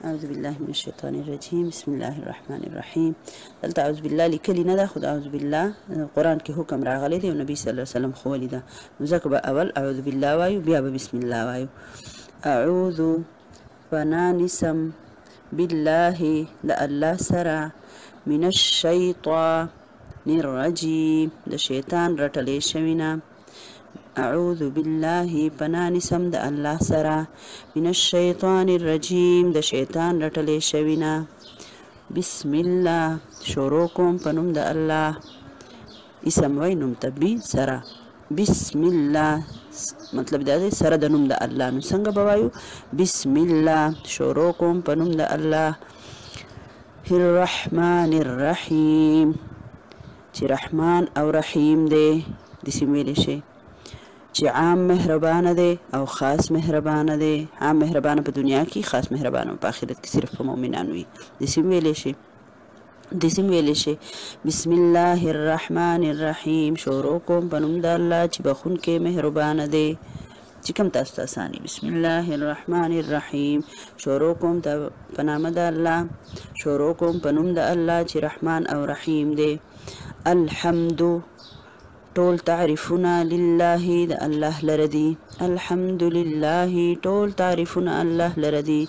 أعوذ بالله من الشيطان الرجيم بسم الله الرحمن الرحيم. دلته أعوذ بالله لیکلی نه ده، خو أعوذ بالله قرآن کې حکم راغلی دی او نبی صلی الله علیه وسلم ښوولی ده. نو ځکه به اول أعوذ بالله وایو، بیا به بسم الله وایو. أعوذ پناه نیسم بالله د الله سره، من الشیطان الرجیم د شیطان رټلی شوي نه. أعوذ بالله پناه نیسم د الله سره، من الشیطان الرجیم د شیطان رټلی شوي نه. بسم الله شروع کوم په نوم د الله، اسم وی نوم تبی سره. بسم الله مطلب دا دی سره د نوم د الله. نو څنګه به وایو؟ بسم الله شروع کوم په نوم د الله. الرحمن الرحیم چې رحمان او رحیم دی داسې ویلی شي. چې عام مهربانه دی او خاص مهربانه دی. عام مهربانه په دنیا کې، خاص مهربانه په آخرت کې صرف په مؤمنانو وي. داسې ویلی شي. بسم الله الرحمن الرحیم شروع کوم په نوم د الله چې بخونکی مهربانه دی. چې کوم تاسو ته اساني. بسم الله الرحمن الرحیم شروع کوم په نامه د الله، شروع کوم په نوم د الله چې رحمان او رحیم دی. الحمد ټول تعریفونه لله د الله لره دي. الحمد لله ټول تعریفونه الله لره دي.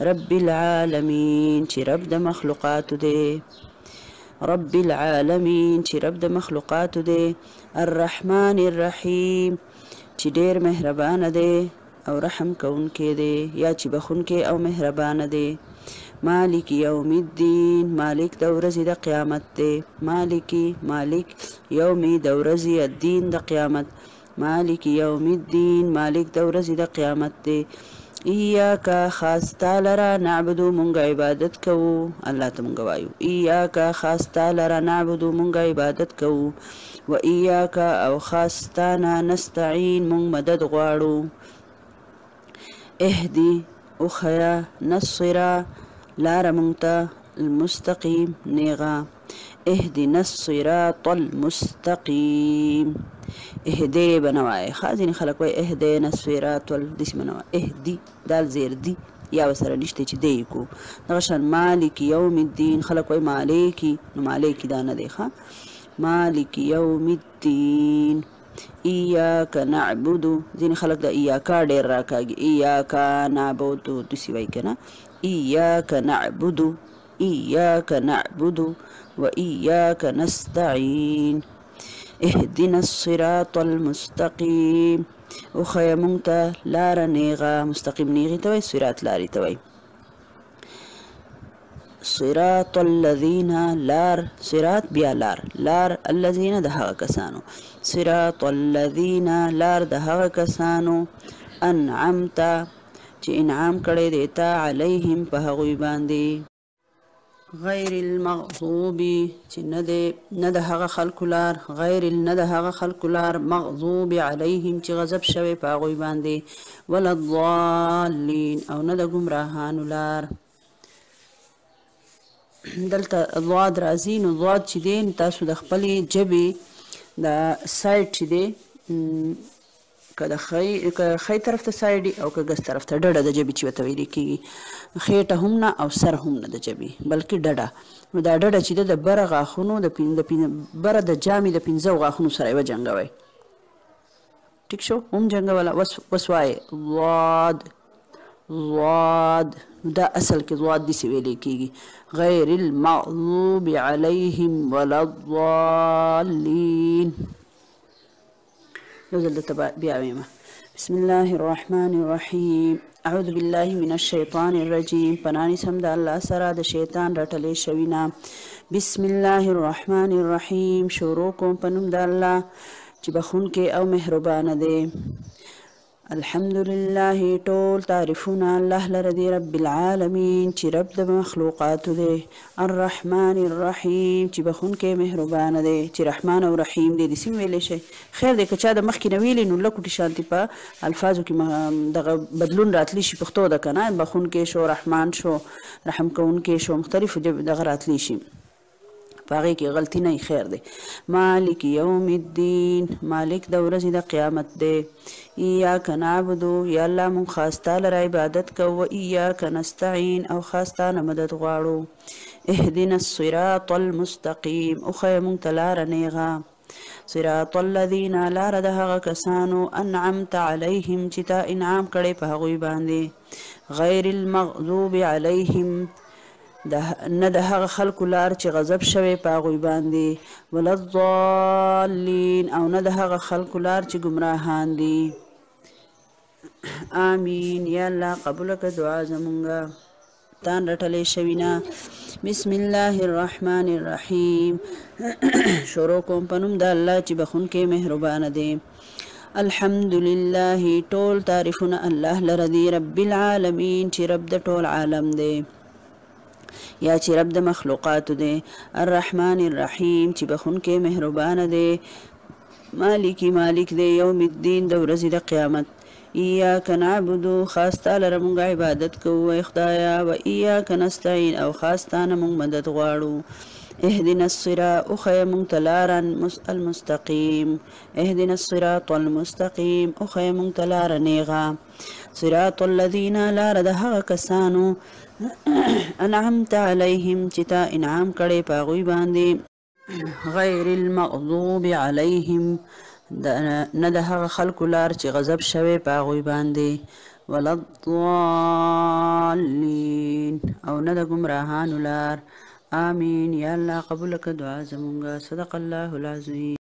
رب العالمین چې رب د مخلوقاتو دی. رب العالمین چې رب د مخلوقاتو دی. الرحمن الرحیم چې ډیر مهربانه دی او رحم کوونکی دی، یا چې بخونکی او مهربانه دی. مالک یوم الدین مالک د ورځې د قیامت دی. مالک یوم د ورځې الدین د قیامت. مالک یوم الدین مالک د ورځې د قیامت دی. ایاک خاص تا لره نعبدو مونږ عبادت کوو. الله ته مونږ وایو ایاک خاص تا لره نعبدو مونږ عبادت کوو. و ایاک او خاص تا نه نستعین مونږ مدد غواړو. اهدی اخیا نصرا لار مونږ ته المستقیم نیغه. اهدنا الصراط المستقیم. اهدی بنوای خازین خلق وای اهدنا الصراط دسی بنوای اهدی دال زیر دی یا وسره نشته چې دی کو. دغه شان مالک یوم الدین خلق وای مالکی، نو مالکی دا نه دی ښه. مالک یوم الدین. ایاک نعبد ځینې خلک د ایاکا ډېر راکاږي. ایاکا نعبد دسی وای که نه. ایاک نعبد ایاک نعبد و ایاک نستعین. اهدنا الصراط المستقیم وخیا مونږ ته لاره نیغه. مستقیم نیغې ته وایي، صراط لارې ته وایي. صراط الذین لار، صراط بیا لار، لار الذین د هغه کسانو. صراط الذین لار د هغه کسانو انعمت چې انعام کړی دی تا علیهم په هغوی باندې. غیر المغضوب چې نه د هغه خلکو لار، غیر نه د هغه خلکو لار، مغضوب علیهم چې غضب شوی په هغوی باندې، ولا الضالین او نه د ګمراهانو لار. دلته ضاد راځي، نو ضاد چې دی تاسو د خپلې ژبې د سایډ چې دی که د ښی طرف ته سایډ او که ګس طرف ته ډډه د ژبې چې ورته ویلې کېږي. خېټه هم نه او سر هم نه د ژبې بلکې ډډه. نو دا ډډه چې ده د بره غاښونو بره د جامې د 15 غاښونو سره یې وجنګوئ. ټیک شو؟ هم جنګوله. وس وایې ضاد ضاد. دا اصل کې ضاد داسې ویلې کېږي. غیر المغضوب علیهم ولا الضالین. یو ځل درته بیا ویمه. بسم الله الرحمن الرحیم. اعوذ بالله من الشیطان الرجیم پناه نیسم د الله سره د شیطان رټلی شوي نه. بسم الله الرحمن الرحیم شروع کوم په نوم د الله چې بخونکی او مهربانه دی. الحمدلله ټول تعریفونه الله لره دی. رب العالمین چې رب د مخلوقاتو دی. الرحمن الرحیم چې بخونکی مهربانه دی، چې رحمان او رحیم دی. داسې ویلی شي. خیر دی که چا د مخکې نه ویلي نو لکوټې شانتې په الفاظو کې دغه بدلون راتلی شي. پښتو ده که نه، بخونکی شو، رحمان شو، رحم کوونکی شو، مختلفو دغه راتلی شي. پاغي کې غلطي نه خیر دی. مالک یوم الدین مالک د ورځې د قیامت دی. ایاک نعبدو یا الله مونږ خاص تا لره عبادت کوو، ایاک نستعین او خاص تا نه مدد غواړو. اهدنا الصراط المستقیم اوښیه مونږ ته لاره نیغه. صراط الذین لاره د هغه کسانو انعمت علیهم چې تا انعام کړی په هغوی باندې. غیر المغضوب علیهم نه د هغه خلکو لار چې غضب شوی په هغوی باندې، ولا الضالین او نه د هغه خلکو لار چې ګمراهان دي. آمین. یا الله قبول کړه دعا زمونږه تان رټلې شوي نه. بسم الله الرحمن الرحیم شروع کوم په نوم د الله چې بخونکی مهربانه دی. الحمدلله ټول تعریفونه الله لره دي. رب العالمین چې رب د ټول عالم دی یا چې رب د مخلوقاتو دی. الرحمن الرحیم چې بخونکی مهربانه دی. مالکی مالک دی. یوم الدین د ورځې د قیامت. ایاک نعبدو خاص تا لره مونږ عبادت کوو ای خدایا، و ایاک نستعین او خاص تا نه مونږ مدد غواړو. اهدنا الصراط اوښیه مونږ ته لاره المستقیم. اهدنا الصراط المستقیم اوښیه مونږ ته لاره نیغه. صراط الذین لاره د هغه کسانو انعمت علیهم چې تا انعام کړی په هغوی باندې. غیر المغضوب علیهم نه د هغه خلکو لار چې غضب شوی په هغوی باندې، ولا الضالین او نه د ګمراهانو لار. آمین. یا الله قبول کړه دعا زمونږه. صدق الله العظیم.